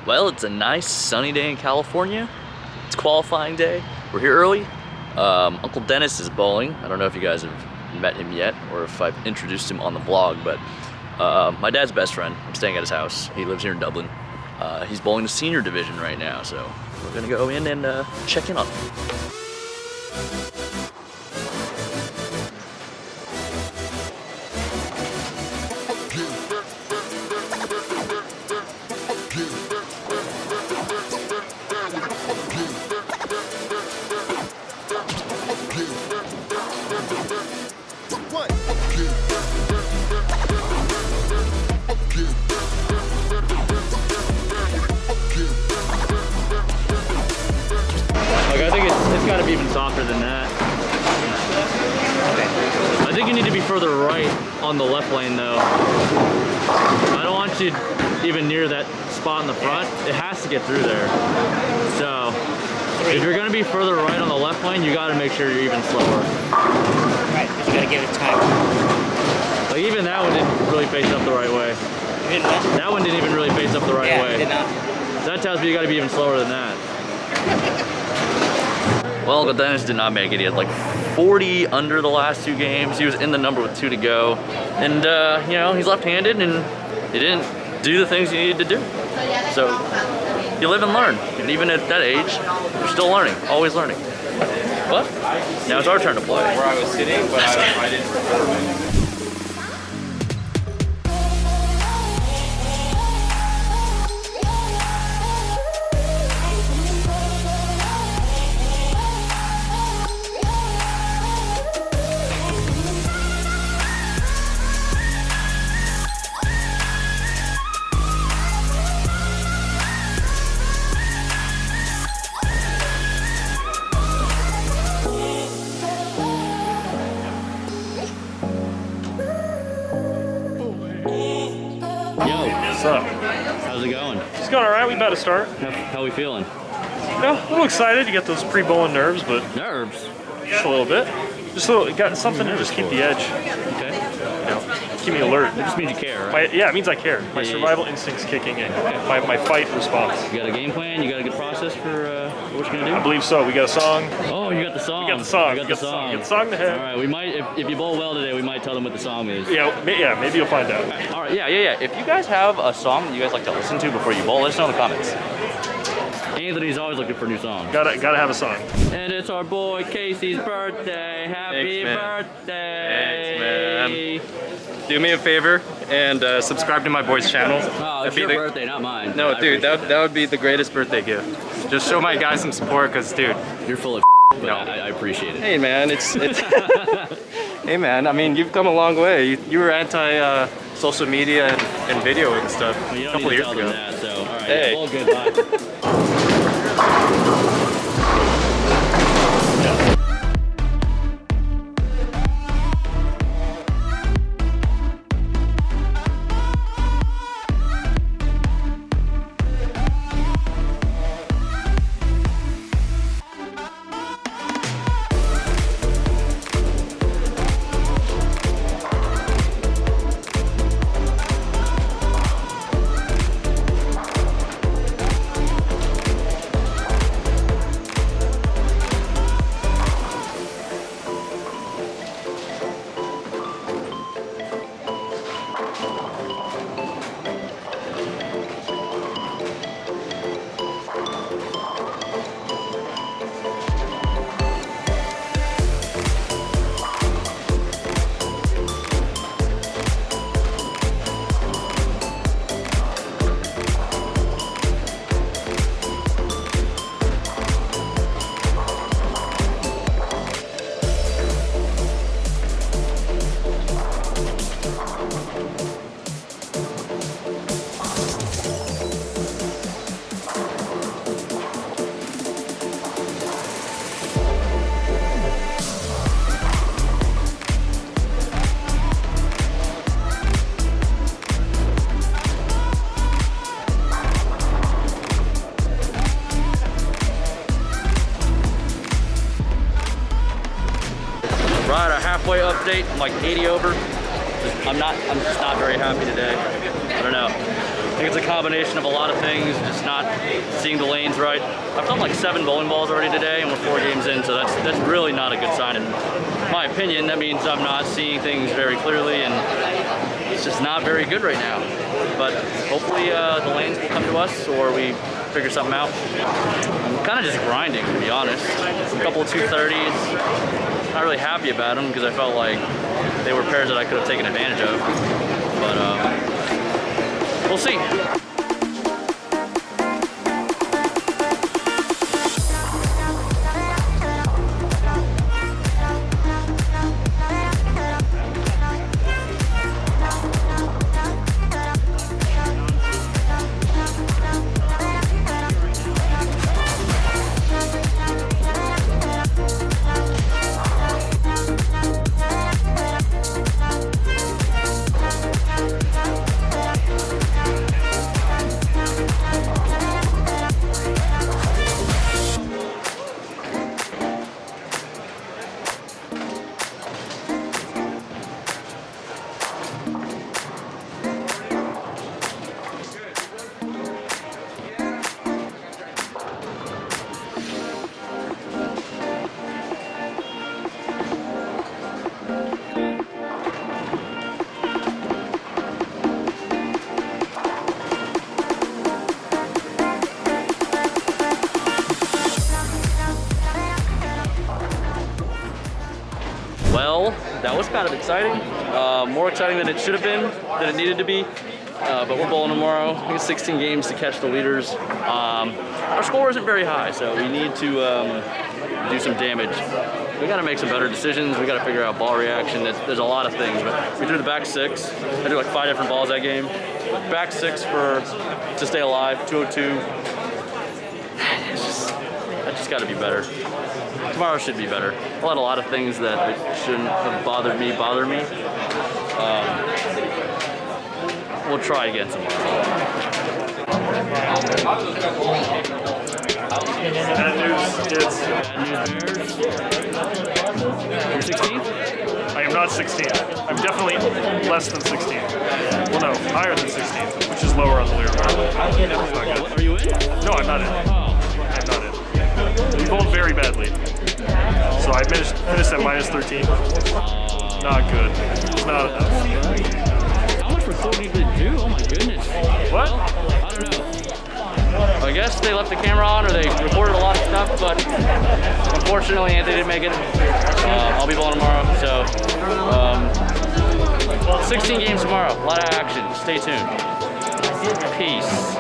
Well, it's a nice sunny day in California. It's qualifying day. We're here early. Uncle Dennis is bowling. I don't know if you guys have met him yet or if I've introduced him on the vlog, but my dad's best friend. I'm staying at his house. He lives here in Dublin. He's bowling the senior division right now, so we're gonna go in and check in on him. I think it's got to be even softer than that. I think you need to be further right on the left lane though. I don't want you even near that spot in the front. It has to get through there. So if you're going to be further right on the left lane, you got to make sure you're even slower. Right, because you got to give it time. Like even that one didn't really face up the right way. You didn't what? That one didn't even really face up the right way. Yeah, it did not. So that tells me you got to be even slower than that. Well, Uncle Dennis did not make it. He had like 40 under the last 2 games. He was in the number with 2 to go. And, you know, he's left-handed and he didn't do the things he needed to do. So, you live and learn. And even at that age, you're still learning, always learning. But, now it's our turn to play. Where I was sitting, but I didn't. What's up? How's it going? It's going all right. We about to start. How we feeling? Yeah, a little excited. You get those pre-bowling nerves, but Nerves? just a little bit. Just a little. Got something to just keep the edge. Okay. You know, keep me alert. It just means you care, right? Yeah, it means I care. My survival instinct's kicking in. My fight response. You got a game plan? You got a good process for what you're gonna do? I believe so. We got a song. Oh, you got the song. We got the song. You got the song. You got the song to have. All right, we might, if you bowl well today, we might tell them what the song is. Yeah, maybe you'll find out. All right, yeah. If you guys have a song that you guys like to listen to before you bowl, let us know in the comments. Anthony's always looking for new songs. Gotta have a song. And it's our boy Casey's birthday. Happy birthday. Thanks, man. Do me a favor and subscribe to my boy's channel. Oh, it's your birthday, not mine. No, dude, that would be the greatest birthday gift. Just show my guy some support, cause dude, you're full of but no. I appreciate it. Hey man, it's hey man, I mean you've come a long way. You were anti social media and video and stuff well, a couple of years ago. That, so all right, hey. Yeah, all good. Bye. Right, a halfway update. I'm like 80 over. I'm just not very happy today. I don't know. think it's a combination of a lot of things, just not seeing the lanes right. I've done like 7 bowling balls already today, and we're 4 games in, so that's really not a good sign. In my opinion, that means I'm not seeing things very clearly, and it's just not very good right now. But hopefully the lanes will come to us, or we figure something out. I'm kind of just grinding, to be honest. A couple of 230s. Not really happy about them because I felt like they were pairs that I could have taken advantage of. But we'll see. Well, that was kind of exciting. More exciting than it should have been, than it needed to be. But we're bowling tomorrow. I think 16 games to catch the leaders. Our score isn't very high, so we need to do some damage. We got to make some better decisions. We got to figure out ball reaction. There's a lot of things, but we threw the back 6. I threw like 5 different balls that game. Back 6 to stay alive, 202. That just got to be better. Tomorrow should be better. I'll let a lot of things that shouldn't have bothered me bother me. We'll try again tomorrow. Bad news, kids. Bad news, Bears. You're 16? I am not 16. I'm definitely less than 16. Well, no, higher than 16, which is lower on the leaderboard. Are you in? No, I'm not in. I'm not in. We bowled very badly. So I finished at minus 13. Not good. It's not enough. How much recording did you do? Oh my goodness. What? I don't know. I guess they left the camera on or they recorded a lot of stuff, but unfortunately Anthony didn't make it. I'll be bowling tomorrow, so 16 games tomorrow. A lot of action. Stay tuned. Peace.